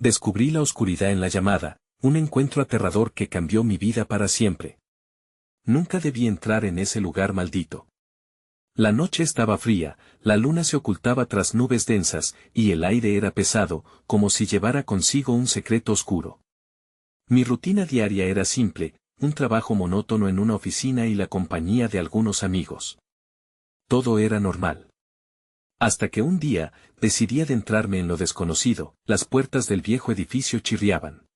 Descubrí la oscuridad en la llamada, un encuentro aterrador que cambió mi vida para siempre. Nunca debí entrar en ese lugar maldito. La noche estaba fría, la luna se ocultaba tras nubes densas, y el aire era pesado, como si llevara consigo un secreto oscuro. Mi rutina diaria era simple, un trabajo monótono en una oficina y la compañía de algunos amigos. Todo era normal. Hasta que un día, decidí adentrarme en lo desconocido, las puertas del viejo edificio chirriaban.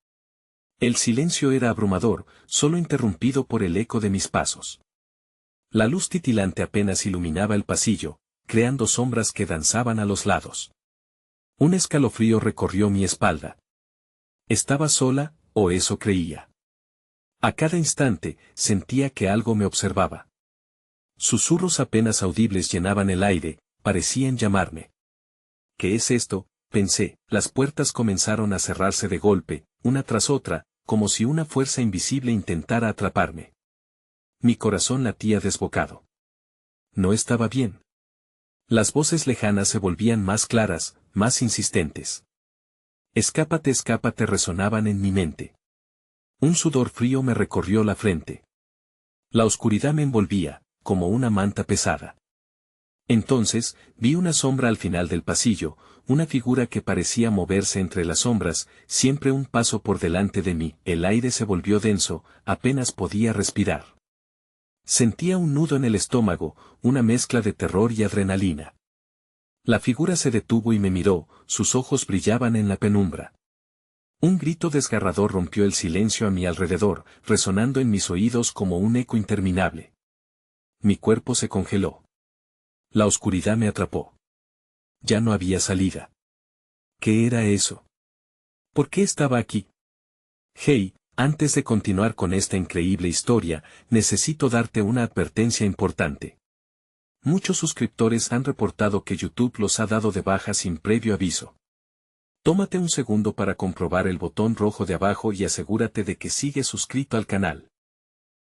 El silencio era abrumador, solo interrumpido por el eco de mis pasos. La luz titilante apenas iluminaba el pasillo, creando sombras que danzaban a los lados. Un escalofrío recorrió mi espalda. ¿Estaba sola, o eso creía? A cada instante, sentía que algo me observaba. Susurros apenas audibles llenaban el aire, parecían llamarme. ¿Qué es esto?, pensé. Las puertas comenzaron a cerrarse de golpe, una tras otra, como si una fuerza invisible intentara atraparme. Mi corazón latía desbocado. No estaba bien. Las voces lejanas se volvían más claras, más insistentes. Escápate, escápate resonaban en mi mente. Un sudor frío me recorrió la frente. La oscuridad me envolvía, como una manta pesada. Entonces, vi una sombra al final del pasillo, una figura que parecía moverse entre las sombras, siempre un paso por delante de mí. El aire se volvió denso, apenas podía respirar. Sentía un nudo en el estómago, una mezcla de terror y adrenalina. La figura se detuvo y me miró, sus ojos brillaban en la penumbra. Un grito desgarrador rompió el silencio a mi alrededor, resonando en mis oídos como un eco interminable. Mi cuerpo se congeló. La oscuridad me atrapó. Ya no había salida. ¿Qué era eso? ¿Por qué estaba aquí? Hey, antes de continuar con esta increíble historia, necesito darte una advertencia importante. Muchos suscriptores han reportado que YouTube los ha dado de baja sin previo aviso. Tómate un segundo para comprobar el botón rojo de abajo y asegúrate de que sigues suscrito al canal.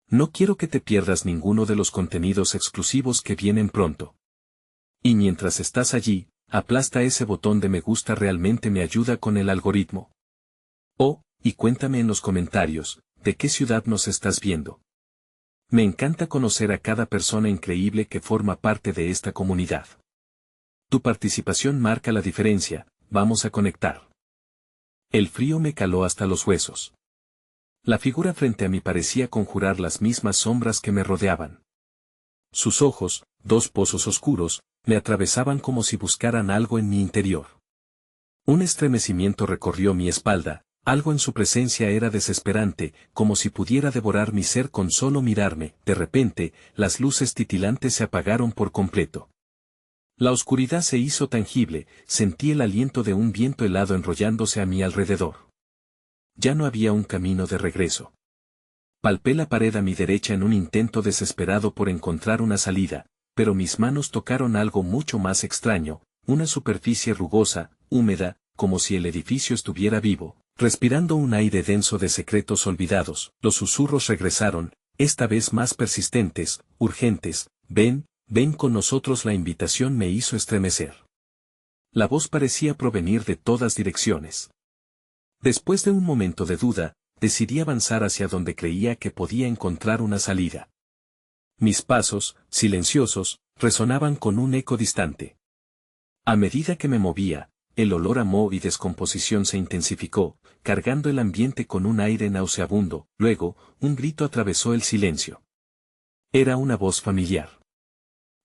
No quiero que te pierdas ninguno de los contenidos exclusivos que vienen pronto. Y mientras estás allí, aplasta ese botón de me gusta, realmente me ayuda con el algoritmo. Oh, y cuéntame en los comentarios, ¿de qué ciudad nos estás viendo? Me encanta conocer a cada persona increíble que forma parte de esta comunidad. Tu participación marca la diferencia, vamos a conectar. El frío me caló hasta los huesos. La figura frente a mí parecía conjurar las mismas sombras que me rodeaban. Sus ojos, dos pozos oscuros, me atravesaban como si buscaran algo en mi interior. Un estremecimiento recorrió mi espalda, algo en su presencia era desesperante, como si pudiera devorar mi ser con solo mirarme. De repente, las luces titilantes se apagaron por completo. La oscuridad se hizo tangible, sentí el aliento de un viento helado enrollándose a mi alrededor. Ya no había un camino de regreso. Palpé la pared a mi derecha en un intento desesperado por encontrar una salida, pero mis manos tocaron algo mucho más extraño, una superficie rugosa, húmeda, como si el edificio estuviera vivo, respirando un aire denso de secretos olvidados. Los susurros regresaron, esta vez más persistentes, urgentes. Ven, ven con nosotros. La invitación me hizo estremecer. La voz parecía provenir de todas direcciones. Después de un momento de duda, decidí avanzar hacia donde creía que podía encontrar una salida. Mis pasos, silenciosos, resonaban con un eco distante. A medida que me movía, el olor a moho y descomposición se intensificó, cargando el ambiente con un aire nauseabundo. Luego, un grito atravesó el silencio. Era una voz familiar.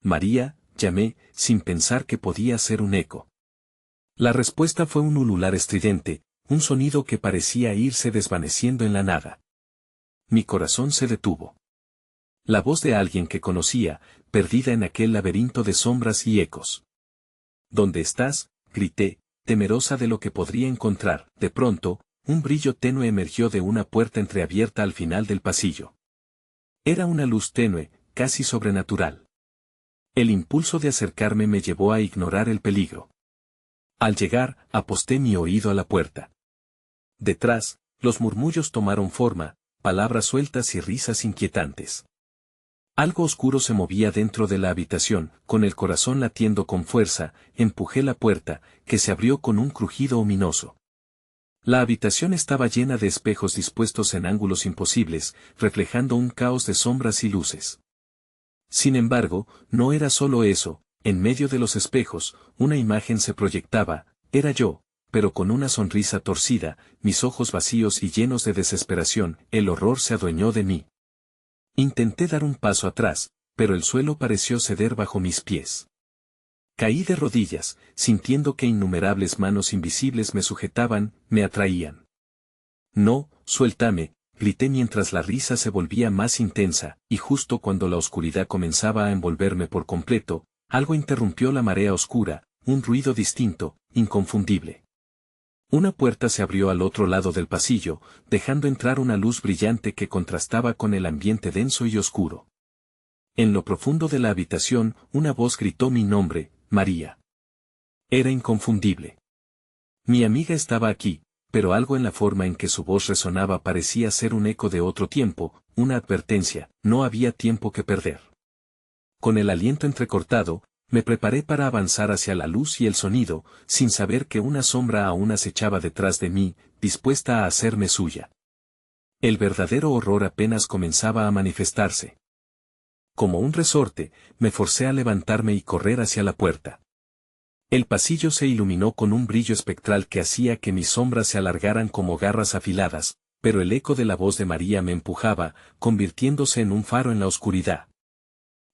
María, llamé, sin pensar que podía ser un eco. La respuesta fue un ulular estridente, un sonido que parecía irse desvaneciendo en la nada. Mi corazón se detuvo. La voz de alguien que conocía, perdida en aquel laberinto de sombras y ecos. ¿Dónde estás?, grité, temerosa de lo que podría encontrar. De pronto, un brillo tenue emergió de una puerta entreabierta al final del pasillo. Era una luz tenue, casi sobrenatural. El impulso de acercarme me llevó a ignorar el peligro. Al llegar, aposté mi oído a la puerta. Detrás, los murmullos tomaron forma, palabras sueltas y risas inquietantes. Algo oscuro se movía dentro de la habitación. Con el corazón latiendo con fuerza, empujé la puerta, que se abrió con un crujido ominoso. La habitación estaba llena de espejos dispuestos en ángulos imposibles, reflejando un caos de sombras y luces. Sin embargo, no era solo eso, en medio de los espejos, una imagen se proyectaba, era yo, pero con una sonrisa torcida, mis ojos vacíos y llenos de desesperación, el horror se adueñó de mí. Intenté dar un paso atrás, pero el suelo pareció ceder bajo mis pies. Caí de rodillas, sintiendo que innumerables manos invisibles me sujetaban, me atraían. No, suéltame, grité mientras la risa se volvía más intensa, y justo cuando la oscuridad comenzaba a envolverme por completo, algo interrumpió la marea oscura, un ruido distinto, inconfundible. Una puerta se abrió al otro lado del pasillo, dejando entrar una luz brillante que contrastaba con el ambiente denso y oscuro. En lo profundo de la habitación, una voz gritó mi nombre, María. Era inconfundible. Mi amiga estaba aquí, pero algo en la forma en que su voz resonaba parecía ser un eco de otro tiempo, una advertencia, no había tiempo que perder. Con el aliento entrecortado, me preparé para avanzar hacia la luz y el sonido, sin saber que una sombra aún acechaba detrás de mí, dispuesta a hacerme suya. El verdadero horror apenas comenzaba a manifestarse. Como un resorte, me forcé a levantarme y correr hacia la puerta. El pasillo se iluminó con un brillo espectral que hacía que mis sombras se alargaran como garras afiladas, pero el eco de la voz de María me empujaba, convirtiéndose en un faro en la oscuridad.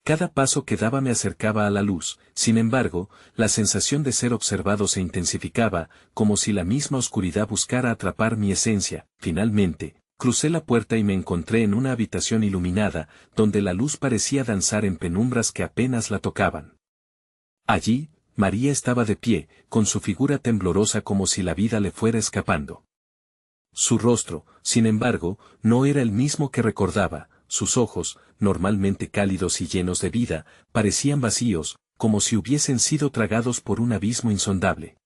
Cada paso que daba me acercaba a la luz, sin embargo, la sensación de ser observado se intensificaba, como si la misma oscuridad buscara atrapar mi esencia. Finalmente, crucé la puerta y me encontré en una habitación iluminada, donde la luz parecía danzar en penumbras que apenas la tocaban. Allí, María estaba de pie, con su figura temblorosa como si la vida le fuera escapando. Su rostro, sin embargo, no era el mismo que recordaba. Sus ojos, normalmente cálidos y llenos de vida, parecían vacíos, como si hubiesen sido tragados por un abismo insondable.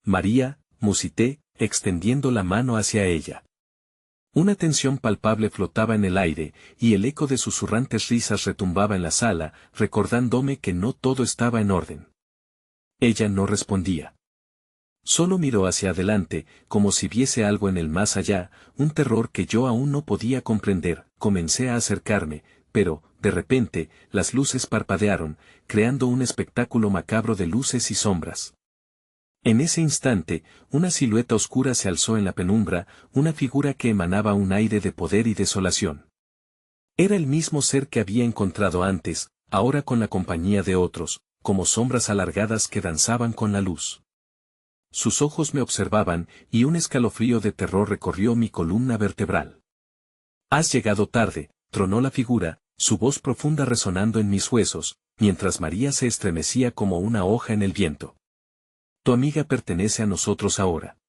María, musité, extendiendo la mano hacia ella. Una tensión palpable flotaba en el aire, y el eco de susurrantes risas retumbaba en la sala, recordándome que no todo estaba en orden. Ella no respondía. Solo miró hacia adelante, como si viese algo en el más allá, un terror que yo aún no podía comprender. Comencé a acercarme, pero, de repente, las luces parpadearon, creando un espectáculo macabro de luces y sombras. En ese instante, una silueta oscura se alzó en la penumbra, una figura que emanaba un aire de poder y desolación. Era el mismo ser que había encontrado antes, ahora con la compañía de otros, como sombras alargadas que danzaban con la luz. Sus ojos me observaban, y un escalofrío de terror recorrió mi columna vertebral. «Has llegado tarde», tronó la figura, su voz profunda resonando en mis huesos, mientras María se estremecía como una hoja en el viento. «Tu amiga pertenece a nosotros ahora.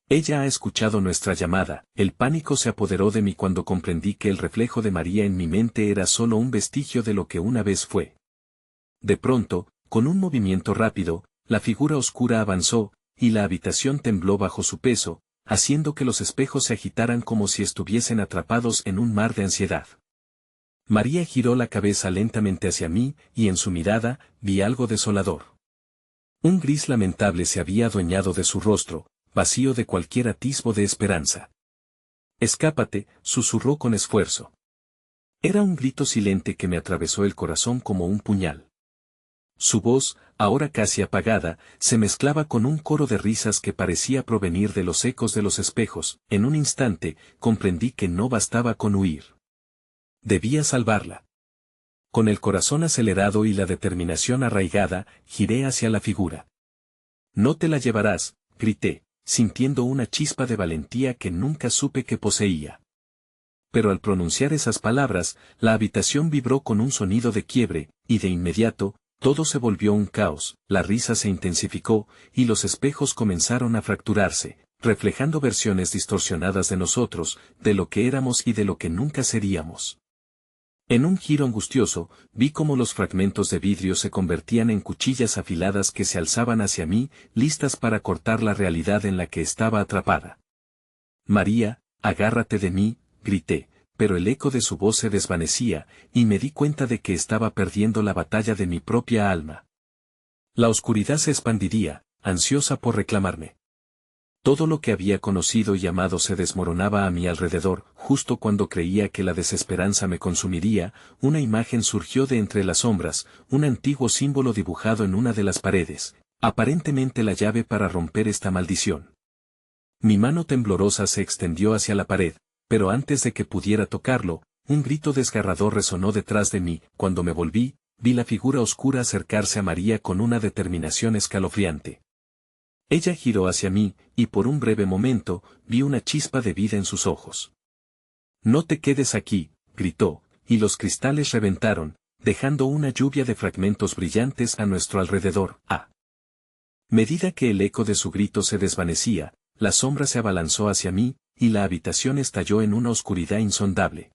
Ella ha escuchado nuestra llamada». El pánico se apoderó de mí cuando comprendí que el reflejo de María en mi mente era solo un vestigio de lo que una vez fue. De pronto, con un movimiento rápido, la figura oscura avanzó, y la habitación tembló bajo su peso, haciendo que los espejos se agitaran como si estuviesen atrapados en un mar de ansiedad. María giró la cabeza lentamente hacia mí, y en su mirada, vi algo desolador. Un gris lamentable se había adueñado de su rostro, vacío de cualquier atisbo de esperanza. «Escápate», susurró con esfuerzo. Era un grito silente que me atravesó el corazón como un puñal. Su voz, ahora casi apagada, se mezclaba con un coro de risas que parecía provenir de los ecos de los espejos. En un instante, comprendí que no bastaba con huir. Debía salvarla. Con el corazón acelerado y la determinación arraigada, giré hacia la figura. «No te la llevarás», grité, sintiendo una chispa de valentía que nunca supe que poseía. Pero al pronunciar esas palabras, la habitación vibró con un sonido de quiebre, y de inmediato, todo se volvió un caos, la risa se intensificó, y los espejos comenzaron a fracturarse, reflejando versiones distorsionadas de nosotros, de lo que éramos y de lo que nunca seríamos. En un giro angustioso, vi cómo los fragmentos de vidrio se convertían en cuchillas afiladas que se alzaban hacia mí, listas para cortar la realidad en la que estaba atrapada. «María, agárrate de mí», grité, pero el eco de su voz se desvanecía, y me di cuenta de que estaba perdiendo la batalla de mi propia alma. La oscuridad se expandiría, ansiosa por reclamarme. Todo lo que había conocido y amado se desmoronaba a mi alrededor. Justo cuando creía que la desesperanza me consumiría, una imagen surgió de entre las sombras, un antiguo símbolo dibujado en una de las paredes, aparentemente la llave para romper esta maldición. Mi mano temblorosa se extendió hacia la pared, pero antes de que pudiera tocarlo, un grito desgarrador resonó detrás de mí. Cuando me volví, vi la figura oscura acercarse a María con una determinación escalofriante. Ella giró hacia mí, y por un breve momento, vi una chispa de vida en sus ojos. «No te quedes aquí», gritó, y los cristales reventaron, dejando una lluvia de fragmentos brillantes a nuestro alrededor. A medida que el eco de su grito se desvanecía, la sombra se abalanzó hacia mí, y la habitación estalló en una oscuridad insondable.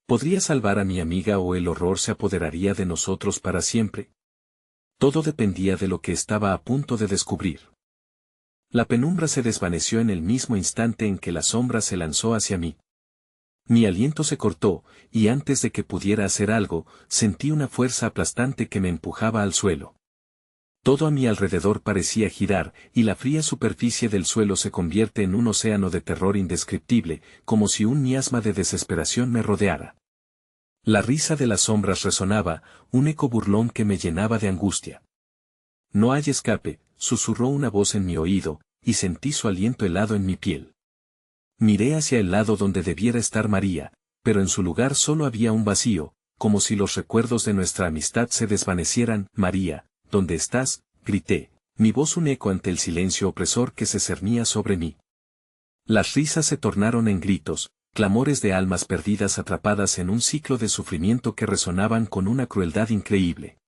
¿Podría salvar a mi amiga o el horror se apoderaría de nosotros para siempre? Todo dependía de lo que estaba a punto de descubrir. La penumbra se desvaneció en el mismo instante en que la sombra se lanzó hacia mí. Mi aliento se cortó, y antes de que pudiera hacer algo, sentí una fuerza aplastante que me empujaba al suelo. Todo a mi alrededor parecía girar, y la fría superficie del suelo se convierte en un océano de terror indescriptible, como si un miasma de desesperación me rodeara. La risa de las sombras resonaba, un eco burlón que me llenaba de angustia. «No hay escape», susurró una voz en mi oído, y sentí su aliento helado en mi piel. Miré hacia el lado donde debiera estar María, pero en su lugar solo había un vacío, como si los recuerdos de nuestra amistad se desvanecieran. «María, ¿dónde estás?», grité, mi voz un eco ante el silencio opresor que se cernía sobre mí. Las risas se tornaron en gritos, clamores de almas perdidas atrapadas en un ciclo de sufrimiento que resonaban con una crueldad increíble.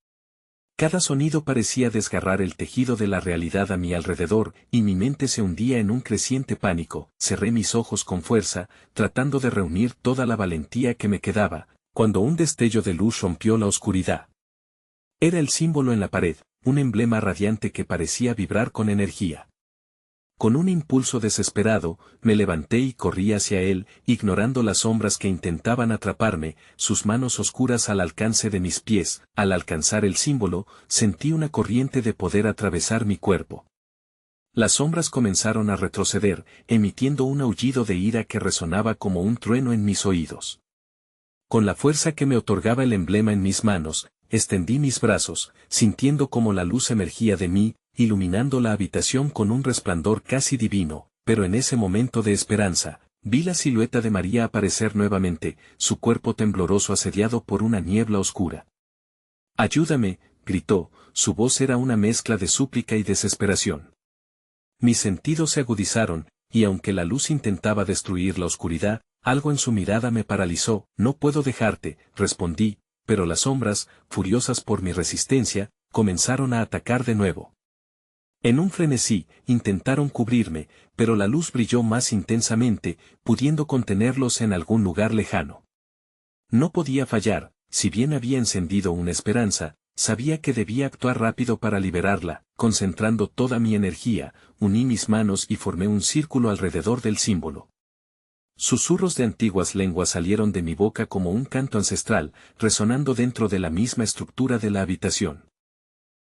Cada sonido parecía desgarrar el tejido de la realidad a mi alrededor, y mi mente se hundía en un creciente pánico. Cerré mis ojos con fuerza, tratando de reunir toda la valentía que me quedaba, cuando un destello de luz rompió la oscuridad. Era el símbolo en la pared, un emblema radiante que parecía vibrar con energía. Con un impulso desesperado, me levanté y corrí hacia él, ignorando las sombras que intentaban atraparme, sus manos oscuras al alcance de mis pies. Al alcanzar el símbolo, sentí una corriente de poder atravesar mi cuerpo. Las sombras comenzaron a retroceder, emitiendo un aullido de ira que resonaba como un trueno en mis oídos. Con la fuerza que me otorgaba el emblema en mis manos, extendí mis brazos, sintiendo como la luz emergía de mí, iluminando la habitación con un resplandor casi divino, pero en ese momento de esperanza, vi la silueta de María aparecer nuevamente, su cuerpo tembloroso asediado por una niebla oscura. «Ayúdame», gritó, su voz era una mezcla de súplica y desesperación. Mis sentidos se agudizaron, y aunque la luz intentaba destruir la oscuridad, algo en su mirada me paralizó. «No puedo dejarte», respondí, pero las sombras, furiosas por mi resistencia, comenzaron a atacar de nuevo. En un frenesí, intentaron cubrirme, pero la luz brilló más intensamente, pudiendo contenerlos en algún lugar lejano. No podía fallar, si bien había encendido una esperanza, sabía que debía actuar rápido para liberarla. Concentrando toda mi energía, uní mis manos y formé un círculo alrededor del símbolo. Susurros de antiguas lenguas salieron de mi boca como un canto ancestral, resonando dentro de la misma estructura de la habitación.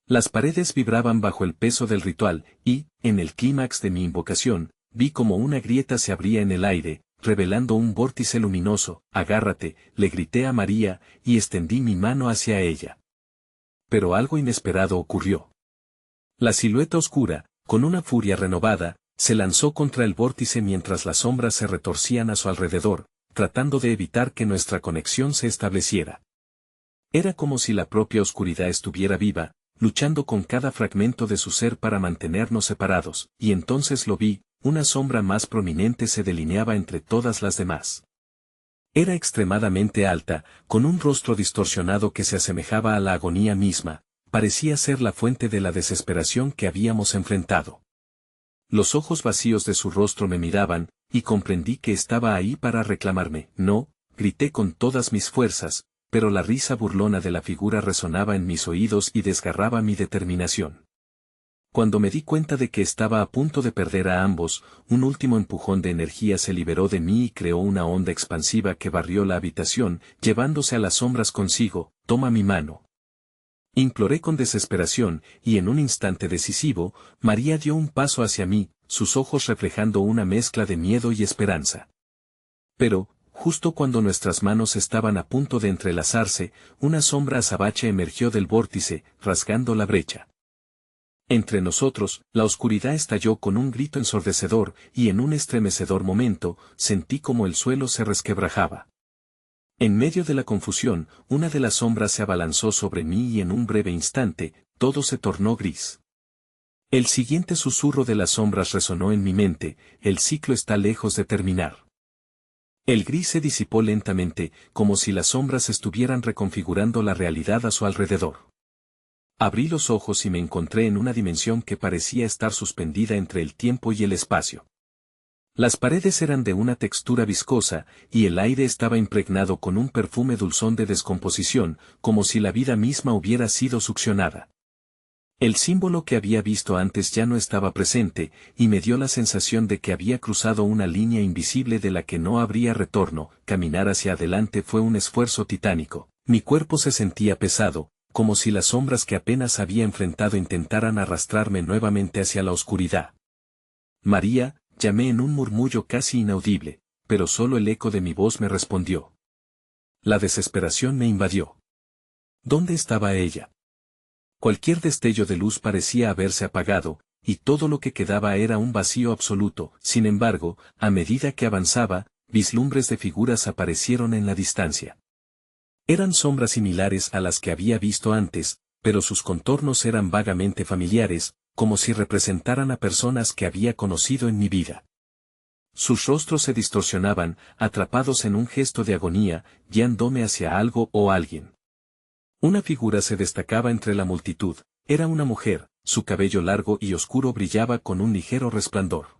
Las paredes vibraban bajo el peso del ritual, y, en el clímax de mi invocación, vi como una grieta se abría en el aire, revelando un vórtice luminoso. «Agárrate», le grité a María, y extendí mi mano hacia ella. Pero algo inesperado ocurrió. La silueta oscura, con una furia renovada, se lanzó contra el vórtice mientras las sombras se retorcían a su alrededor, tratando de evitar que nuestra conexión se estableciera. Era como si la propia oscuridad estuviera viva, luchando con cada fragmento de su ser para mantenernos separados, y entonces lo vi, una sombra más prominente se delineaba entre todas las demás. Era extremadamente alta, con un rostro distorsionado que se asemejaba a la agonía misma, parecía ser la fuente de la desesperación que habíamos enfrentado. Los ojos vacíos de su rostro me miraban, y comprendí que estaba ahí para reclamarme. «No», grité con todas mis fuerzas, pero la risa burlona de la figura resonaba en mis oídos y desgarraba mi determinación. Cuando me di cuenta de que estaba a punto de perder a ambos, un último empujón de energía se liberó de mí y creó una onda expansiva que barrió la habitación, llevándose a las sombras consigo. «Toma mi mano», imploré con desesperación, y en un instante decisivo, María dio un paso hacia mí, sus ojos reflejando una mezcla de miedo y esperanza. Pero, justo cuando nuestras manos estaban a punto de entrelazarse, una sombra azabache emergió del vórtice, rasgando la brecha. Entre nosotros, la oscuridad estalló con un grito ensordecedor, y en un estremecedor momento, sentí como el suelo se resquebrajaba. En medio de la confusión, una de las sombras se abalanzó sobre mí y en un breve instante, todo se tornó gris. El siguiente susurro de las sombras resonó en mi mente: el ciclo está lejos de terminar. El gris se disipó lentamente, como si las sombras estuvieran reconfigurando la realidad a su alrededor. Abrí los ojos y me encontré en una dimensión que parecía estar suspendida entre el tiempo y el espacio. Las paredes eran de una textura viscosa, y el aire estaba impregnado con un perfume dulzón de descomposición, como si la vida misma hubiera sido succionada. El símbolo que había visto antes ya no estaba presente, y me dio la sensación de que había cruzado una línea invisible de la que no habría retorno. Caminar hacia adelante fue un esfuerzo titánico. Mi cuerpo se sentía pesado, como si las sombras que apenas había enfrentado intentaran arrastrarme nuevamente hacia la oscuridad. María, llamé en un murmullo casi inaudible, pero solo el eco de mi voz me respondió. La desesperación me invadió. ¿Dónde estaba ella? Cualquier destello de luz parecía haberse apagado, y todo lo que quedaba era un vacío absoluto. Sin embargo, a medida que avanzaba, vislumbres de figuras aparecieron en la distancia. Eran sombras similares a las que había visto antes, pero sus contornos eran vagamente familiares, como si representaran a personas que había conocido en mi vida. Sus rostros se distorsionaban, atrapados en un gesto de agonía, guiándome hacia algo o alguien. Una figura se destacaba entre la multitud. Era una mujer, su cabello largo y oscuro brillaba con un ligero resplandor.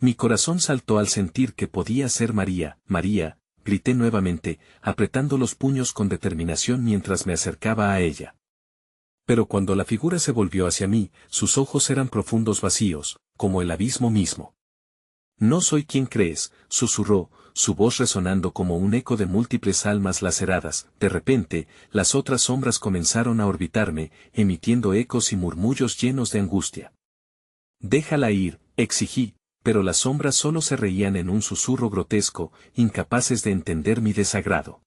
Mi corazón saltó al sentir que podía ser María. María, grité nuevamente, apretando los puños con determinación mientras me acercaba a ella. Pero cuando la figura se volvió hacia mí, sus ojos eran profundos vacíos, como el abismo mismo. No soy quien crees, susurró, su voz resonando como un eco de múltiples almas laceradas. De repente, las otras sombras comenzaron a orbitarme, emitiendo ecos y murmullos llenos de angustia. Déjala ir, exigí, pero las sombras solo se reían en un susurro grotesco, incapaces de entender mi desagrado.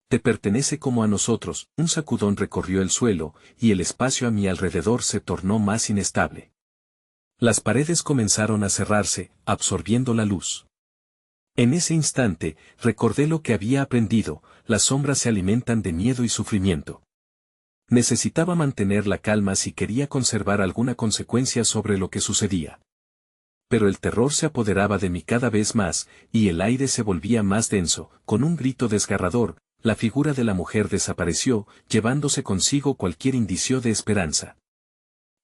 Te pertenece como a nosotros. Un sacudón recorrió el suelo, y el espacio a mi alrededor se tornó más inestable. Las paredes comenzaron a cerrarse, absorbiendo la luz. En ese instante, recordé lo que había aprendido: las sombras se alimentan de miedo y sufrimiento. Necesitaba mantener la calma si quería conservar alguna consecuencia sobre lo que sucedía. Pero el terror se apoderaba de mí cada vez más, y el aire se volvía más denso. Con un grito desgarrador, la figura de la mujer desapareció, llevándose consigo cualquier indicio de esperanza.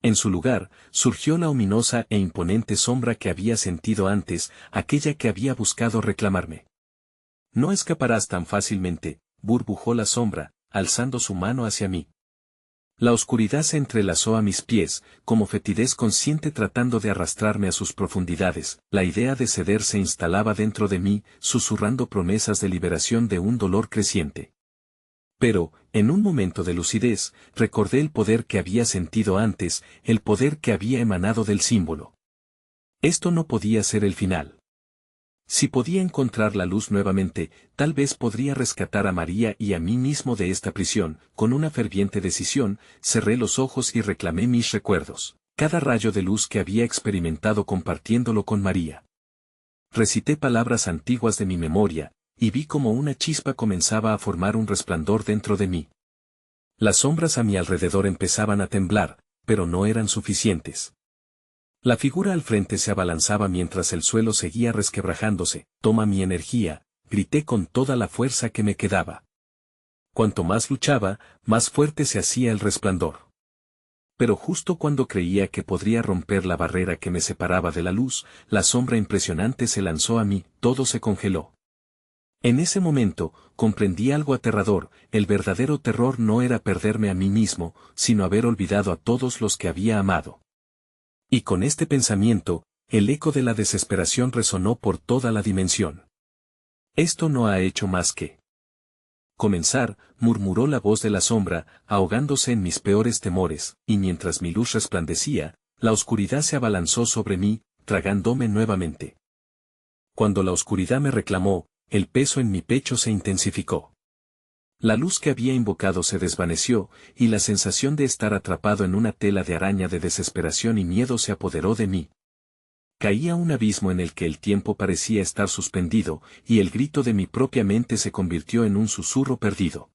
En su lugar, surgió la ominosa e imponente sombra que había sentido antes, aquella que había buscado reclamarme. No escaparás tan fácilmente, burbujó la sombra, alzando su mano hacia mí. La oscuridad se entrelazó a mis pies, como fetidez consciente tratando de arrastrarme a sus profundidades. La idea de ceder se instalaba dentro de mí, susurrando promesas de liberación de un dolor creciente. Pero, en un momento de lucidez, recordé el poder que había sentido antes, el poder que había emanado del símbolo. Esto no podía ser el final. Si podía encontrar la luz nuevamente, tal vez podría rescatar a María y a mí mismo de esta prisión. Con una ferviente decisión, cerré los ojos y reclamé mis recuerdos, cada rayo de luz que había experimentado compartiéndolo con María. Recité palabras antiguas de mi memoria, y vi como una chispa comenzaba a formar un resplandor dentro de mí. Las sombras a mi alrededor empezaban a temblar, pero no eran suficientes. La figura al frente se abalanzaba mientras el suelo seguía resquebrajándose. Toma mi energía, grité con toda la fuerza que me quedaba. Cuanto más luchaba, más fuerte se hacía el resplandor. Pero justo cuando creía que podría romper la barrera que me separaba de la luz, la sombra impresionante se lanzó a mí. Todo se congeló. En ese momento, comprendí algo aterrador: el verdadero terror no era perderme a mí mismo, sino haber olvidado a todos los que había amado. Y con este pensamiento, el eco de la desesperación resonó por toda la dimensión. Esto no ha hecho más que comenzar, murmuró la voz de la sombra, ahogándose en mis peores temores, y mientras mi luz resplandecía, La oscuridad se abalanzó sobre mí, tragándome nuevamente. Cuando la oscuridad me reclamó, el peso en mi pecho se intensificó. La luz que había invocado se desvaneció, y la sensación de estar atrapado en una tela de araña de desesperación y miedo se apoderó de mí. Caí a un abismo en el que el tiempo parecía estar suspendido, y el grito de mi propia mente se convirtió en un susurro perdido.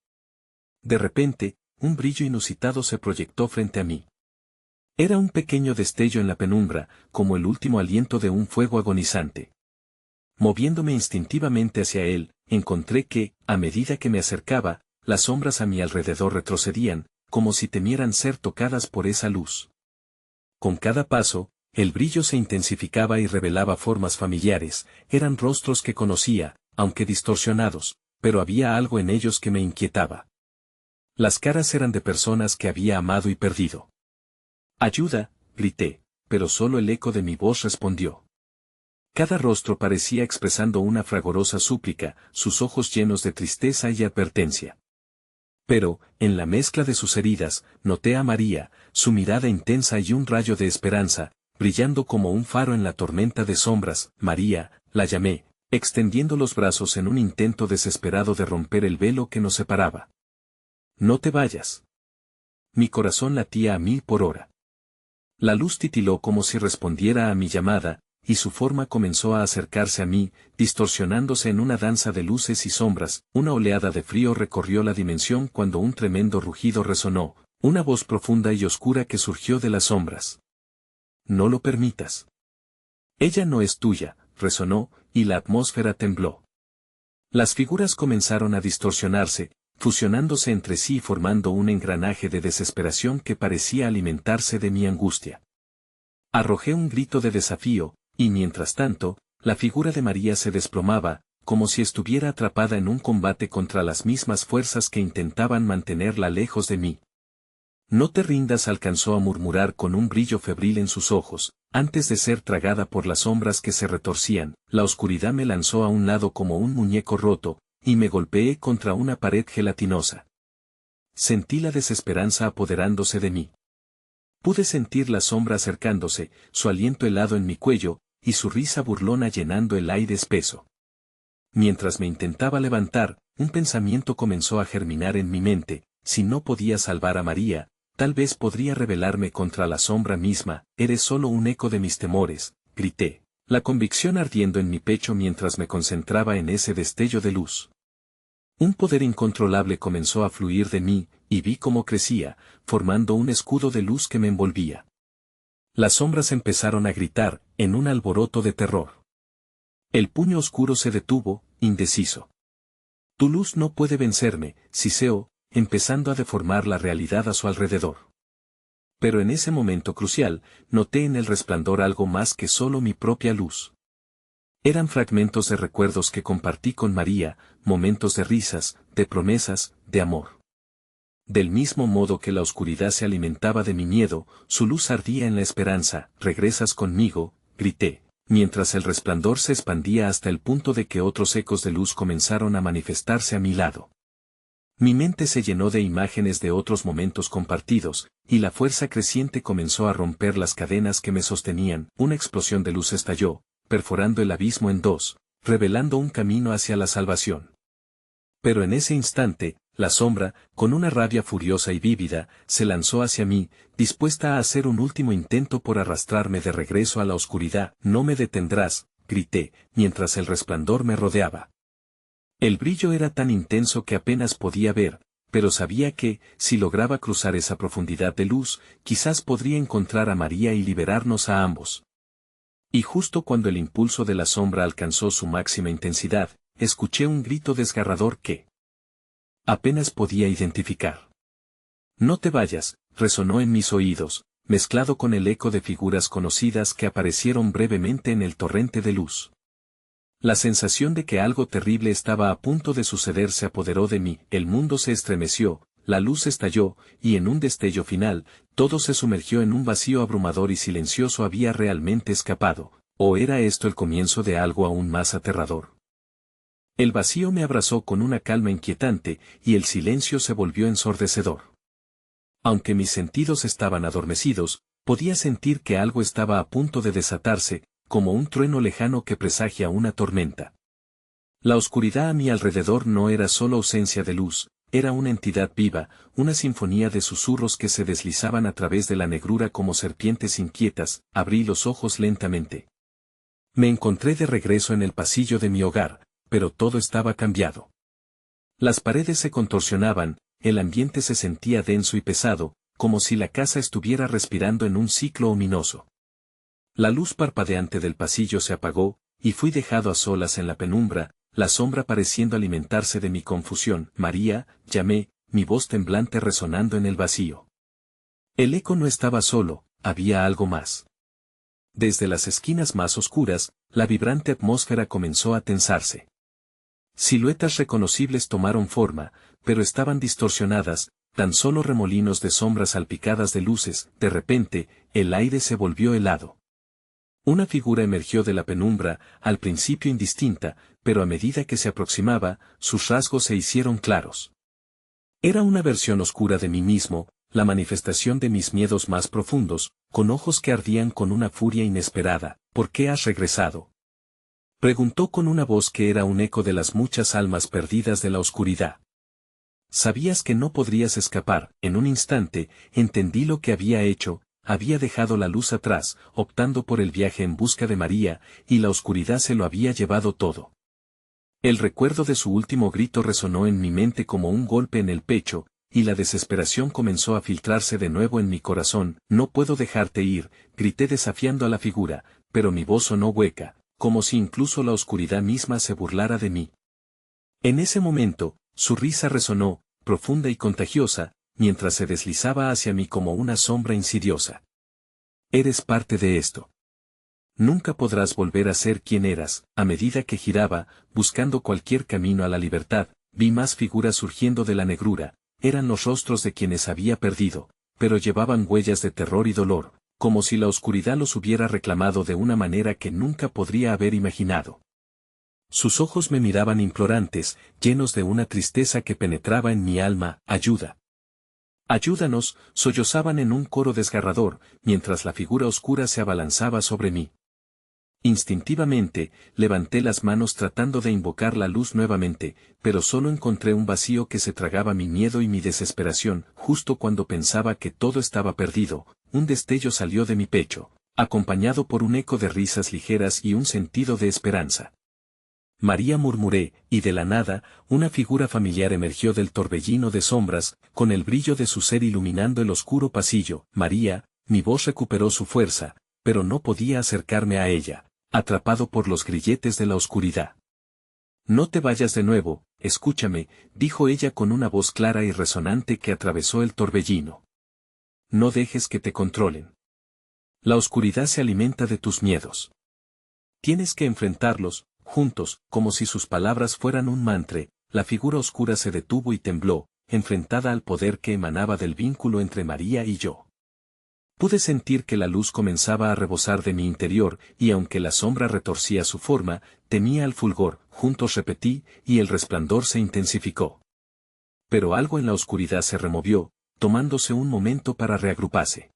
De repente, un brillo inusitado se proyectó frente a mí. Era un pequeño destello en la penumbra, como el último aliento de un fuego agonizante. Moviéndome instintivamente hacia él, encontré que, a medida que me acercaba, las sombras a mi alrededor retrocedían, como si temieran ser tocadas por esa luz. Con cada paso, el brillo se intensificaba y revelaba formas familiares, eran rostros que conocía, aunque distorsionados, pero había algo en ellos que me inquietaba. Las caras eran de personas que había amado y perdido. «¡Ayuda!», grité, pero solo el eco de mi voz respondió. Cada rostro parecía expresando una fragorosa súplica, sus ojos llenos de tristeza y advertencia. Pero, en la mezcla de sus heridas, noté a María, su mirada intensa y un rayo de esperanza, brillando como un faro en la tormenta de sombras. «María», la llamé, extendiendo los brazos en un intento desesperado de romper el velo que nos separaba. «No te vayas». Mi corazón latía a 1000 por hora. La luz titiló como si respondiera a mi llamada, y su forma comenzó a acercarse a mí, distorsionándose en una danza de luces y sombras. Una oleada de frío recorrió la dimensión cuando un tremendo rugido resonó, una voz profunda y oscura que surgió de las sombras. «No lo permitas». «Ella no es tuya», resonó, y la atmósfera tembló. Las figuras comenzaron a distorsionarse, fusionándose entre sí y formando un engranaje de desesperación que parecía alimentarse de mi angustia. Arrojé un grito de desafío, y mientras tanto, la figura de María se desplomaba, como si estuviera atrapada en un combate contra las mismas fuerzas que intentaban mantenerla lejos de mí. «No te rindas», alcanzó a murmurar con un brillo febril en sus ojos, antes de ser tragada por las sombras que se retorcían. La oscuridad me lanzó a un lado como un muñeco roto, y me golpeé contra una pared gelatinosa. Sentí la desesperanza apoderándose de mí. Pude sentir la sombra acercándose, su aliento helado en mi cuello, y su risa burlona llenando el aire espeso. Mientras me intentaba levantar, un pensamiento comenzó a germinar en mi mente: si no podía salvar a María, tal vez podría rebelarme contra la sombra misma. «Eres solo un eco de mis temores», grité, la convicción ardiendo en mi pecho mientras me concentraba en ese destello de luz. Un poder incontrolable comenzó a fluir de mí, y vi cómo crecía, formando un escudo de luz que me envolvía. Las sombras empezaron a gritar, en un alboroto de terror. El puño oscuro se detuvo, indeciso. «Tu luz no puede vencerme», siseó, empezando a deformar la realidad a su alrededor. Pero en ese momento crucial, noté en el resplandor algo más que solo mi propia luz. Eran fragmentos de recuerdos que compartí con María, momentos de risas, de promesas, de amor. Del mismo modo que la oscuridad se alimentaba de mi miedo, su luz ardía en la esperanza. «¿Regresas conmigo?», grité, mientras el resplandor se expandía hasta el punto de que otros ecos de luz comenzaron a manifestarse a mi lado. Mi mente se llenó de imágenes de otros momentos compartidos, y la fuerza creciente comenzó a romper las cadenas que me sostenían. Una explosión de luz estalló, perforando el abismo en dos, revelando un camino hacia la salvación. Pero en ese instante, la sombra, con una rabia furiosa y vívida, se lanzó hacia mí, dispuesta a hacer un último intento por arrastrarme de regreso a la oscuridad. «No me detendrás», grité, mientras el resplandor me rodeaba. El brillo era tan intenso que apenas podía ver, pero sabía que, si lograba cruzar esa profundidad de luz, quizás podría encontrar a María y liberarnos a ambos. Y justo cuando el impulso de la sombra alcanzó su máxima intensidad, escuché un grito desgarrador que apenas podía identificar. «No te vayas», resonó en mis oídos, mezclado con el eco de figuras conocidas que aparecieron brevemente en el torrente de luz. La sensación de que algo terrible estaba a punto de suceder se apoderó de mí. El mundo se estremeció, la luz estalló, y en un destello final, todo se sumergió en un vacío abrumador y silencioso. ¿Había realmente escapado, o era esto el comienzo de algo aún más aterrador? El vacío me abrazó con una calma inquietante, y el silencio se volvió ensordecedor. Aunque mis sentidos estaban adormecidos, Podía sentir que algo estaba a punto de desatarse, como un trueno lejano que presagia una tormenta. La oscuridad a mi alrededor no era solo ausencia de luz, era una entidad viva, una sinfonía de susurros que se deslizaban a través de la negrura como serpientes inquietas. Abrí los ojos lentamente. Me encontré de regreso en el pasillo de mi hogar, pero todo estaba cambiado. Las paredes se contorsionaban, el ambiente se sentía denso y pesado, como si la casa estuviera respirando en un ciclo ominoso. La luz parpadeante del pasillo se apagó, y fui dejado a solas en la penumbra, la sombra pareciendo alimentarse de mi confusión. María, llamé, mi voz temblante resonando en el vacío. El eco no estaba solo, había algo más. Desde las esquinas más oscuras, la vibrante atmósfera comenzó a tensarse. Siluetas reconocibles tomaron forma, pero estaban distorsionadas, tan solo remolinos de sombras salpicadas de luces. De repente, el aire se volvió helado. Una figura emergió de la penumbra, al principio indistinta, pero a medida que se aproximaba, sus rasgos se hicieron claros. Era una versión oscura de mí mismo, la manifestación de mis miedos más profundos, con ojos que ardían con una furia inesperada. ¿Por qué has regresado?, preguntó con una voz que era un eco de las muchas almas perdidas de la oscuridad. Sabías que no podrías escapar. En un instante, entendí lo que había hecho. Había dejado la luz atrás, optando por el viaje en busca de María, y la oscuridad se lo había llevado todo. El recuerdo de su último grito resonó en mi mente como un golpe en el pecho, y la desesperación comenzó a filtrarse de nuevo en mi corazón. No puedo dejarte ir, grité desafiando a la figura, pero mi voz sonó hueca, como si incluso la oscuridad misma se burlara de mí. En ese momento, su risa resonó, profunda y contagiosa, mientras se deslizaba hacia mí como una sombra insidiosa. Eres parte de esto. Nunca podrás volver a ser quien eras. A medida que giraba, buscando cualquier camino a la libertad, vi más figuras surgiendo de la negrura. Eran los rostros de quienes había perdido, pero llevaban huellas de terror y dolor, como si la oscuridad los hubiera reclamado de una manera que nunca podría haber imaginado. Sus ojos me miraban implorantes, llenos de una tristeza que penetraba en mi alma. Ayuda. Ayúdanos, sollozaban en un coro desgarrador, mientras la figura oscura se abalanzaba sobre mí. Instintivamente, levanté las manos tratando de invocar la luz nuevamente, pero solo encontré un vacío que se tragaba mi miedo y mi desesperación. Justo cuando pensaba que todo estaba perdido, un destello salió de mi pecho, acompañado por un eco de risas ligeras y un sentido de esperanza. María, murmuré, y de la nada, una figura familiar emergió del torbellino de sombras, con el brillo de su ser iluminando el oscuro pasillo. María, mi voz recuperó su fuerza, pero no podía acercarme a ella, atrapado por los grilletes de la oscuridad. No te vayas de nuevo, escúchame, dijo ella con una voz clara y resonante que atravesó el torbellino. No dejes que te controlen. La oscuridad se alimenta de tus miedos. Tienes que enfrentarlos. Juntos, como si sus palabras fueran un mantra, la figura oscura se detuvo y tembló, enfrentada al poder que emanaba del vínculo entre María y yo. Pude sentir que la luz comenzaba a rebosar de mi interior, y aunque la sombra retorcía su forma, temía al fulgor. Juntos repetí, y el resplandor se intensificó. Pero algo en la oscuridad se removió, tomándose un momento para reagruparse.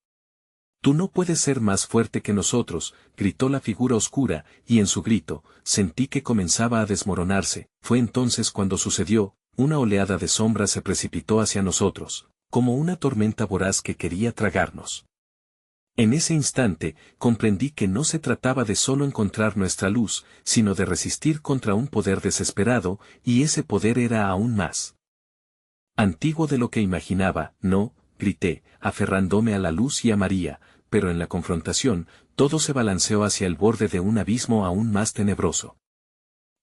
Tú no puedes ser más fuerte que nosotros, gritó la figura oscura, y en su grito, sentí que comenzaba a desmoronarse. Fue entonces cuando sucedió, una oleada de sombra se precipitó hacia nosotros, como una tormenta voraz que quería tragarnos. En ese instante, comprendí que no se trataba de solo encontrar nuestra luz, sino de resistir contra un poder desesperado, y ese poder era aún más antiguo de lo que imaginaba. No, grité, aferrándome a la luz y a María, pero en la confrontación, todo se balanceó hacia el borde de un abismo aún más tenebroso.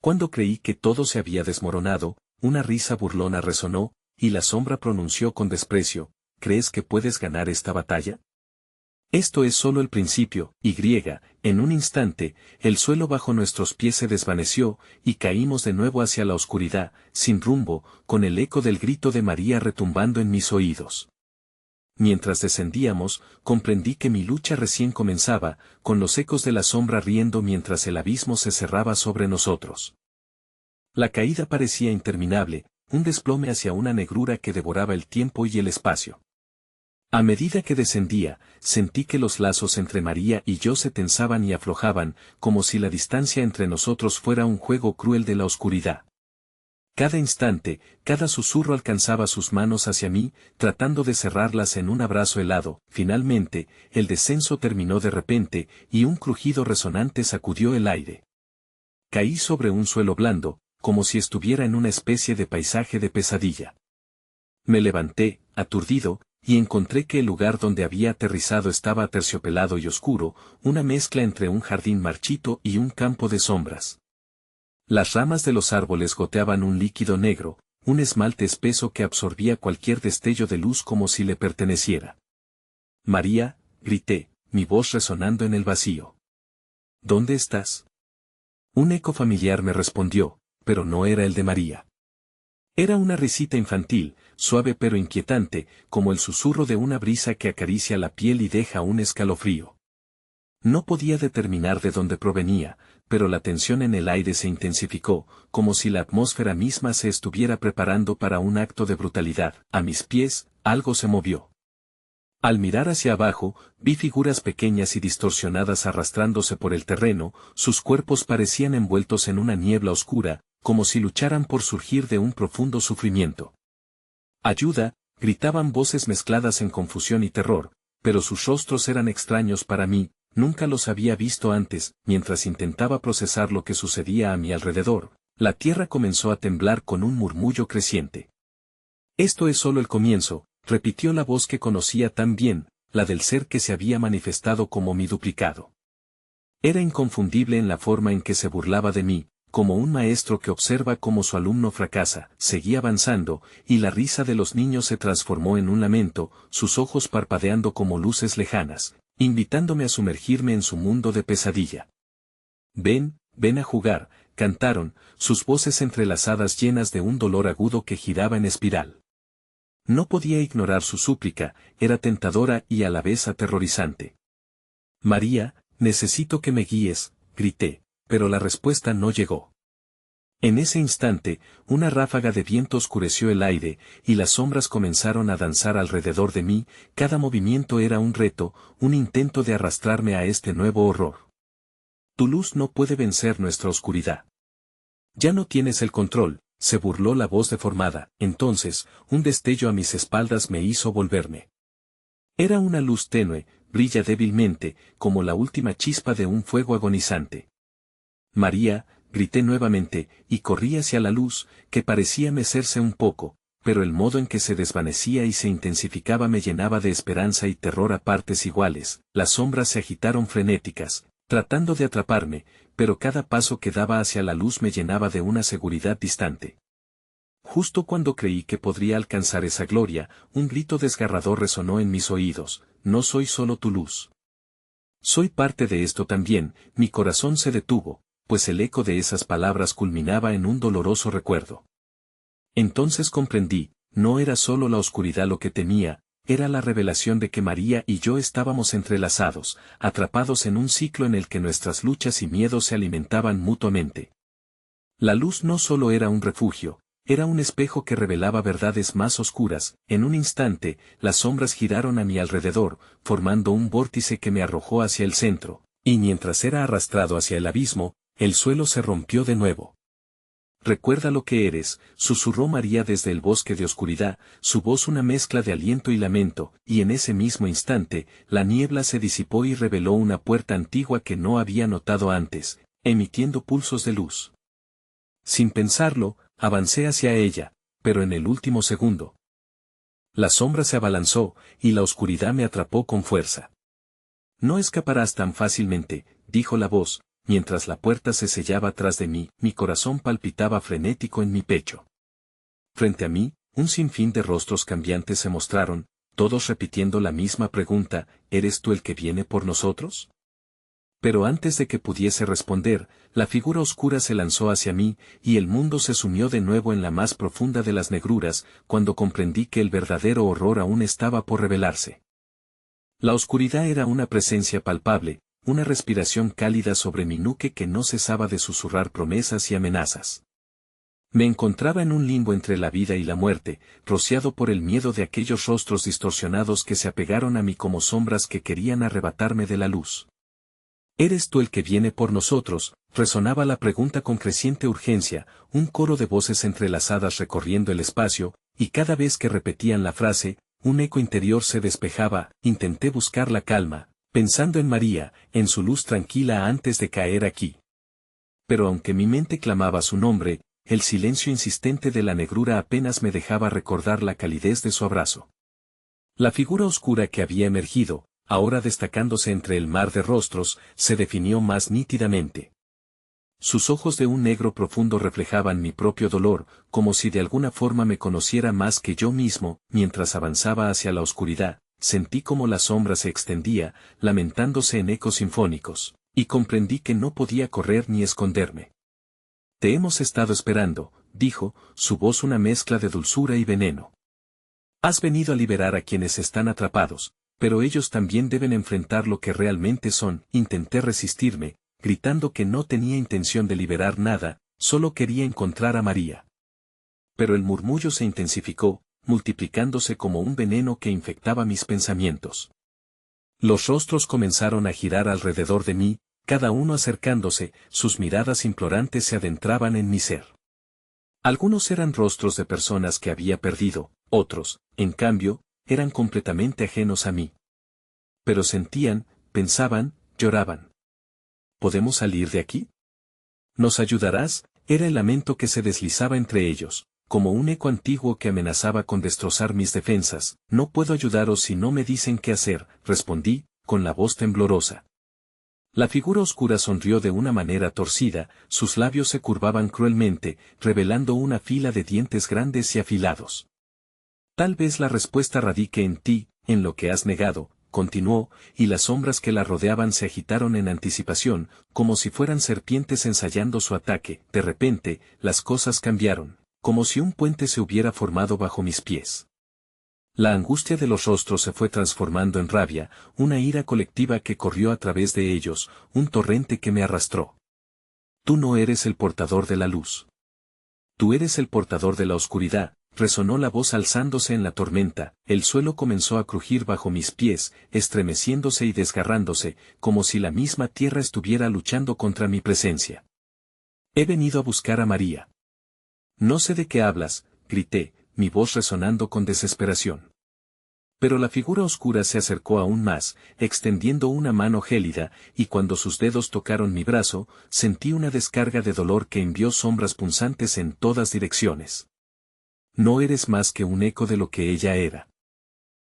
Cuando creí que todo se había desmoronado, una risa burlona resonó, y la sombra pronunció con desprecio, ¿crees que puedes ganar esta batalla? Esto es solo el principio. En un instante, el suelo bajo nuestros pies se desvaneció, y caímos de nuevo hacia la oscuridad, sin rumbo, con el eco del grito de María retumbando en mis oídos. Mientras descendíamos, comprendí que mi lucha recién comenzaba, con los ecos de la sombra riendo mientras el abismo se cerraba sobre nosotros. La caída parecía interminable, un desplome hacia una negrura que devoraba el tiempo y el espacio. A medida que descendía, sentí que los lazos entre María y yo se tensaban y aflojaban, como si la distancia entre nosotros fuera un juego cruel de la oscuridad. Cada instante, cada susurro alcanzaba sus manos hacia mí, tratando de cerrarlas en un abrazo helado. Finalmente, el descenso terminó de repente, y un crujido resonante sacudió el aire. Caí sobre un suelo blando, como si estuviera en una especie de paisaje de pesadilla. Me levanté, aturdido, y encontré que el lugar donde había aterrizado estaba aterciopelado y oscuro, una mezcla entre un jardín marchito y un campo de sombras. Las ramas de los árboles goteaban un líquido negro, un esmalte espeso que absorbía cualquier destello de luz como si le perteneciera. María, grité, mi voz resonando en el vacío. ¿Dónde estás? Un eco familiar me respondió, pero no era el de María. Era una risita infantil, suave pero inquietante, como el susurro de una brisa que acaricia la piel y deja un escalofrío. No podía determinar de dónde provenía, pero la tensión en el aire se intensificó, como si la atmósfera misma se estuviera preparando para un acto de brutalidad. A mis pies, algo se movió. Al mirar hacia abajo, vi figuras pequeñas y distorsionadas arrastrándose por el terreno, sus cuerpos parecían envueltos en una niebla oscura, como si lucharan por surgir de un profundo sufrimiento. ¡Ayuda!, gritaban voces mezcladas en confusión y terror, pero sus rostros eran extraños para mí. Nunca los había visto antes. Mientras intentaba procesar lo que sucedía a mi alrededor, la tierra comenzó a temblar con un murmullo creciente. Esto es solo el comienzo, repitió la voz que conocía tan bien, la del ser que se había manifestado como mi duplicado. Era inconfundible en la forma en que se burlaba de mí, como un maestro que observa cómo su alumno fracasa. Seguía avanzando, y la risa de los niños se transformó en un lamento, sus ojos parpadeando como luces lejanas, invitándome a sumergirme en su mundo de pesadilla. Ven, ven a jugar, cantaron, sus voces entrelazadas llenas de un dolor agudo que giraba en espiral. No podía ignorar su súplica, era tentadora y a la vez aterrorizante. María, necesito que me guíes, grité, pero la respuesta no llegó. En ese instante, una ráfaga de viento oscureció el aire, y las sombras comenzaron a danzar alrededor de mí. Cada movimiento era un reto, un intento de arrastrarme a este nuevo horror. Tu luz no puede vencer nuestra oscuridad. Ya no tienes el control, se burló la voz deformada. Entonces, un destello a mis espaldas me hizo volverme. Era una luz tenue, brilla débilmente, como la última chispa de un fuego agonizante. María, grité nuevamente, y corrí hacia la luz, que parecía mecerse un poco, pero el modo en que se desvanecía y se intensificaba me llenaba de esperanza y terror a partes iguales. Las sombras se agitaron frenéticas, tratando de atraparme, pero cada paso que daba hacia la luz me llenaba de una seguridad distante. Justo cuando creí que podría alcanzar esa gloria, un grito desgarrador resonó en mis oídos: no soy solo tu luz. Soy parte de esto también. Mi corazón se detuvo, pues el eco de esas palabras culminaba en un doloroso recuerdo. Entonces comprendí, no era solo la oscuridad lo que temía, era la revelación de que María y yo estábamos entrelazados, atrapados en un ciclo en el que nuestras luchas y miedos se alimentaban mutuamente. La luz no solo era un refugio, era un espejo que revelaba verdades más oscuras. En un instante, las sombras giraron a mi alrededor, formando un vórtice que me arrojó hacia el centro, y mientras era arrastrado hacia el abismo, el suelo se rompió de nuevo. Recuerda lo que eres, susurró María desde el bosque de oscuridad, su voz una mezcla de aliento y lamento, y en ese mismo instante, la niebla se disipó y reveló una puerta antigua que no había notado antes, emitiendo pulsos de luz. Sin pensarlo, avancé hacia ella, pero en el último segundo. La sombra se abalanzó, y la oscuridad me atrapó con fuerza. No escaparás tan fácilmente, dijo la voz. Mientras la puerta se sellaba tras de mí, mi corazón palpitaba frenético en mi pecho. Frente a mí, un sinfín de rostros cambiantes se mostraron, todos repitiendo la misma pregunta: ¿eres tú el que viene por nosotros? Pero antes de que pudiese responder, la figura oscura se lanzó hacia mí, y el mundo se sumió de nuevo en la más profunda de las negruras, cuando comprendí que el verdadero horror aún estaba por revelarse. La oscuridad era una presencia palpable, una respiración cálida sobre mi nuque que no cesaba de susurrar promesas y amenazas. Me encontraba en un limbo entre la vida y la muerte, rociado por el miedo de aquellos rostros distorsionados que se apegaron a mí como sombras que querían arrebatarme de la luz. ¿Eres tú el que viene por nosotros?, resonaba la pregunta con creciente urgencia, un coro de voces entrelazadas recorriendo el espacio, y cada vez que repetían la frase, un eco interior se despejaba. Intenté buscar la calma, pensando en María, en su luz tranquila antes de caer aquí. Pero aunque mi mente clamaba su nombre, el silencio insistente de la negrura apenas me dejaba recordar la calidez de su abrazo. La figura oscura que había emergido, ahora destacándose entre el mar de rostros, se definió más nítidamente. Sus ojos de un negro profundo reflejaban mi propio dolor, como si de alguna forma me conociera más que yo mismo. Mientras avanzaba hacia la oscuridad, sentí como la sombra se extendía, lamentándose en ecos sinfónicos, y comprendí que no podía correr ni esconderme. Te hemos estado esperando, dijo, su voz una mezcla de dulzura y veneno. Has venido a liberar a quienes están atrapados, pero ellos también deben enfrentar lo que realmente son. Intenté resistirme, gritando que no tenía intención de liberar nada, solo quería encontrar a María. Pero el murmullo se intensificó, multiplicándose como un veneno que infectaba mis pensamientos. Los rostros comenzaron a girar alrededor de mí, cada uno acercándose, sus miradas implorantes se adentraban en mi ser. Algunos eran rostros de personas que había perdido, otros, en cambio, eran completamente ajenos a mí. Pero sentían, pensaban, lloraban. ¿Podemos salir de aquí? ¿Nos ayudarás? Era el lamento que se deslizaba entre ellos, como un eco antiguo que amenazaba con destrozar mis defensas. No puedo ayudaros si no me dicen qué hacer, respondí, con la voz temblorosa. La figura oscura sonrió de una manera torcida, sus labios se curvaban cruelmente, revelando una fila de dientes grandes y afilados. Tal vez la respuesta radique en ti, en lo que has negado, continuó, y las sombras que la rodeaban se agitaron en anticipación, como si fueran serpientes ensayando su ataque. De repente, las cosas cambiaron, como si un puente se hubiera formado bajo mis pies. La angustia de los rostros se fue transformando en rabia, una ira colectiva que corrió a través de ellos, un torrente que me arrastró. Tú no eres el portador de la luz. Tú eres el portador de la oscuridad, resonó la voz alzándose en la tormenta. El suelo comenzó a crujir bajo mis pies, estremeciéndose y desgarrándose, como si la misma tierra estuviera luchando contra mi presencia. He venido a buscar a María. No sé de qué hablas, grité, mi voz resonando con desesperación. Pero la figura oscura se acercó aún más, extendiendo una mano gélida, y cuando sus dedos tocaron mi brazo, sentí una descarga de dolor que envió sombras punzantes en todas direcciones. No eres más que un eco de lo que ella era.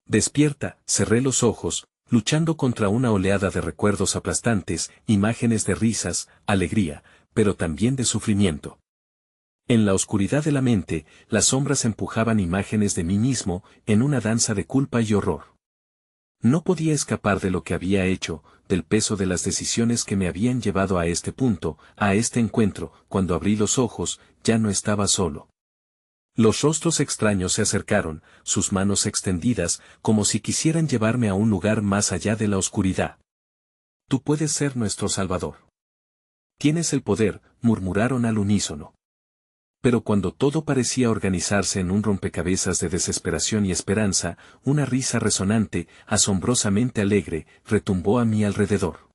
Despierta, cerré los ojos, luchando contra una oleada de recuerdos aplastantes, imágenes de risas, alegría, pero también de sufrimiento. En la oscuridad de la mente, las sombras empujaban imágenes de mí mismo, en una danza de culpa y horror. No podía escapar de lo que había hecho, del peso de las decisiones que me habían llevado a este punto, a este encuentro. Cuando abrí los ojos, ya no estaba solo. Los rostros extraños se acercaron, sus manos extendidas, como si quisieran llevarme a un lugar más allá de la oscuridad. Tú puedes ser nuestro Salvador. Tienes el poder, murmuraron al unísono. Pero cuando todo parecía organizarse en un rompecabezas de desesperación y esperanza, una risa resonante, asombrosamente alegre, retumbó a mi alrededor.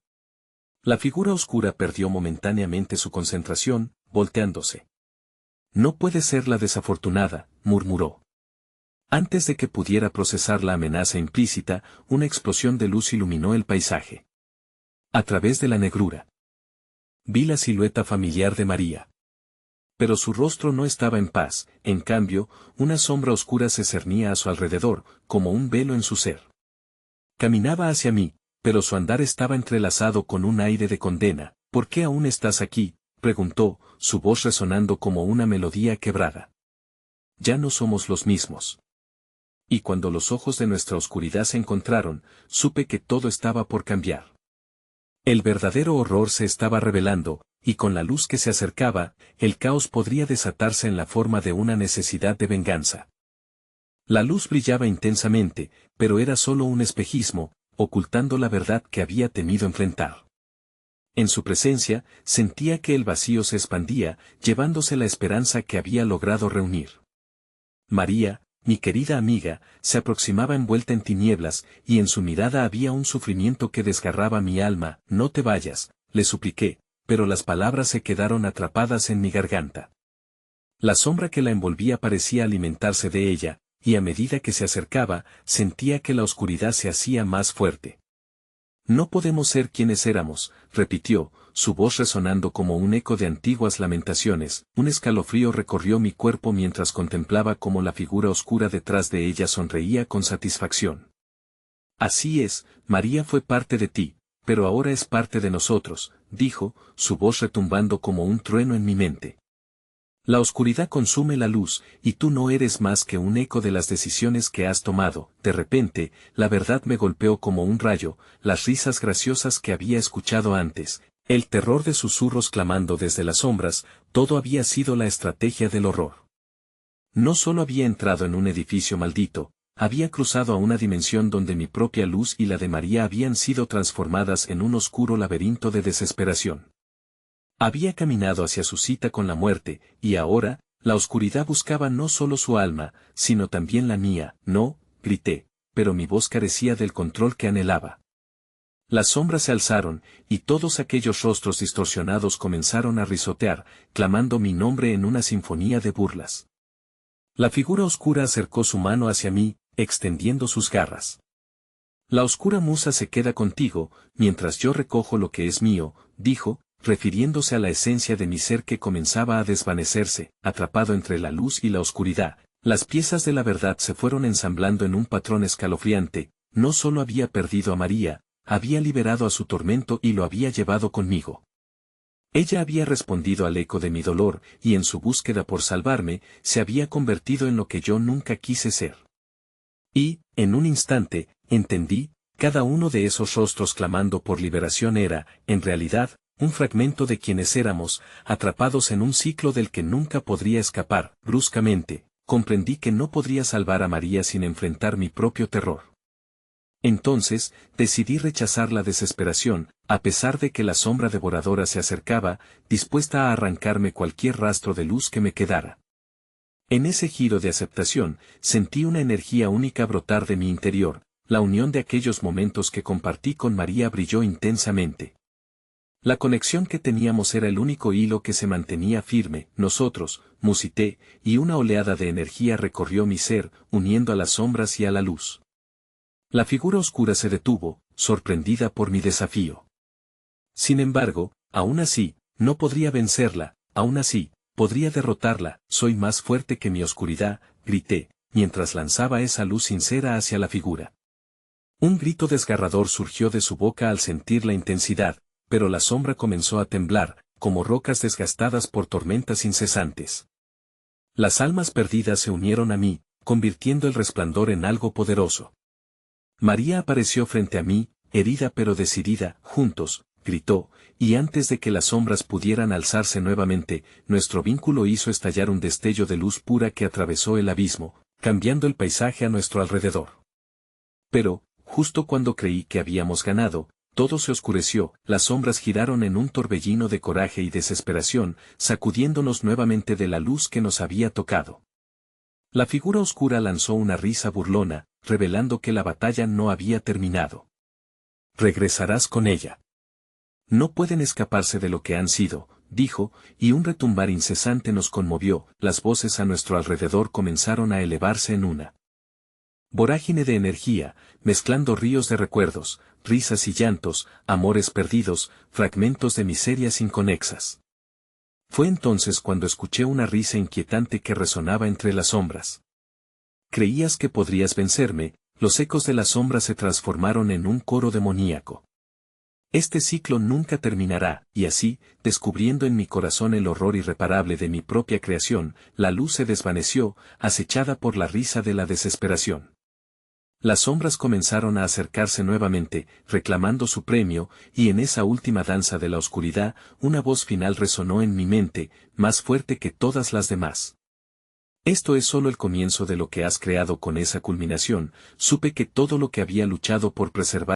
La figura oscura perdió momentáneamente su concentración, volteándose. No puede ser la desafortunada, murmuró. Antes de que pudiera procesar la amenaza implícita, una explosión de luz iluminó el paisaje. A través de la negrura. Vi la silueta familiar de María. Pero su rostro no estaba en paz, en cambio, una sombra oscura se cernía a su alrededor, como un velo en su ser. Caminaba hacia mí, pero su andar estaba entrelazado con un aire de condena. ¿Por qué aún estás aquí?, preguntó, su voz resonando como una melodía quebrada. Ya no somos los mismos. Y cuando los ojos de nuestra oscuridad se encontraron, supe que todo estaba por cambiar. El verdadero horror se estaba revelando, y con la luz que se acercaba, el caos podría desatarse en la forma de una necesidad de venganza. La luz brillaba intensamente, pero era solo un espejismo, ocultando la verdad que había temido enfrentar. En su presencia, sentía que el vacío se expandía, llevándose la esperanza que había logrado reunir. María, mi querida amiga, se aproximaba envuelta en tinieblas, y en su mirada había un sufrimiento que desgarraba mi alma. No te vayas, le supliqué, pero las palabras se quedaron atrapadas en mi garganta. La sombra que la envolvía parecía alimentarse de ella, y a medida que se acercaba, sentía que la oscuridad se hacía más fuerte. No podemos ser quienes éramos, repitió, su voz resonando como un eco de antiguas lamentaciones. Un escalofrío recorrió mi cuerpo mientras contemplaba cómo la figura oscura detrás de ella sonreía con satisfacción. Así es, María fue parte de ti, pero ahora es parte de nosotros, dijo, su voz retumbando como un trueno en mi mente. La oscuridad consume la luz, y tú no eres más que un eco de las decisiones que has tomado. De repente, la verdad me golpeó como un rayo, las risas graciosas que había escuchado antes, el terror de susurros clamando desde las sombras, todo había sido la estrategia del horror. No solo había entrado en un edificio maldito, había cruzado a una dimensión donde mi propia luz y la de María habían sido transformadas en un oscuro laberinto de desesperación. Había caminado hacia su cita con la muerte, y ahora, la oscuridad buscaba no solo su alma, sino también la mía. No, grité, pero mi voz carecía del control que anhelaba. Las sombras se alzaron, y todos aquellos rostros distorsionados comenzaron a risotear, clamando mi nombre en una sinfonía de burlas. La figura oscura acercó su mano hacia mí, extendiendo sus garras. La oscura musa se queda contigo, mientras yo recojo lo que es mío, dijo, refiriéndose a la esencia de mi ser que comenzaba a desvanecerse, atrapado entre la luz y la oscuridad. Las piezas de la verdad se fueron ensamblando en un patrón escalofriante. No solo había perdido a María, había liberado a su tormento y lo había llevado conmigo. Ella había respondido al eco de mi dolor, y en su búsqueda por salvarme, se había convertido en lo que yo nunca quise ser. Y, en un instante, entendí, cada uno de esos rostros clamando por liberación era, en realidad, un fragmento de quienes éramos, atrapados en un ciclo del que nunca podría escapar. Bruscamente, comprendí que no podría salvar a María sin enfrentar mi propio terror. Entonces, decidí rechazar la desesperación, a pesar de que la sombra devoradora se acercaba, dispuesta a arrancarme cualquier rastro de luz que me quedara. En ese giro de aceptación, sentí una energía única brotar de mi interior. La unión de aquellos momentos que compartí con María brilló intensamente. La conexión que teníamos era el único hilo que se mantenía firme. Nosotros, musité, y una oleada de energía recorrió mi ser, uniendo a las sombras y a la luz. La figura oscura se detuvo, sorprendida por mi desafío. Sin embargo, aún así, no podría vencerla, aún así, podría derrotarla. Soy más fuerte que mi oscuridad, grité, mientras lanzaba esa luz sincera hacia la figura. Un grito desgarrador surgió de su boca al sentir la intensidad, pero la sombra comenzó a temblar, como rocas desgastadas por tormentas incesantes. Las almas perdidas se unieron a mí, convirtiendo el resplandor en algo poderoso. María apareció frente a mí, herida pero decidida. Juntos, gritó, y antes de que las sombras pudieran alzarse nuevamente, nuestro vínculo hizo estallar un destello de luz pura que atravesó el abismo, cambiando el paisaje a nuestro alrededor. Pero, justo cuando creí que habíamos ganado, todo se oscureció. Las sombras giraron en un torbellino de coraje y desesperación, sacudiéndonos nuevamente de la luz que nos había tocado. La figura oscura lanzó una risa burlona, revelando que la batalla no había terminado. Regresarás con ella. No pueden escaparse de lo que han sido, dijo, y un retumbar incesante nos conmovió. Las voces a nuestro alrededor comenzaron a elevarse en una vorágine de energía, mezclando ríos de recuerdos, risas y llantos, amores perdidos, fragmentos de miserias inconexas. Fue entonces cuando escuché una risa inquietante que resonaba entre las sombras. Creías que podrías vencerme. Los ecos de las sombras se transformaron en un coro demoníaco. Este ciclo nunca terminará, y así, descubriendo en mi corazón el horror irreparable de mi propia creación, la luz se desvaneció, acechada por la risa de la desesperación. Las sombras comenzaron a acercarse nuevamente, reclamando su premio, y en esa última danza de la oscuridad, una voz final resonó en mi mente, más fuerte que todas las demás. Esto es solo el comienzo de lo que has creado. Con esa culminación, supe que todo lo que había luchado por preservar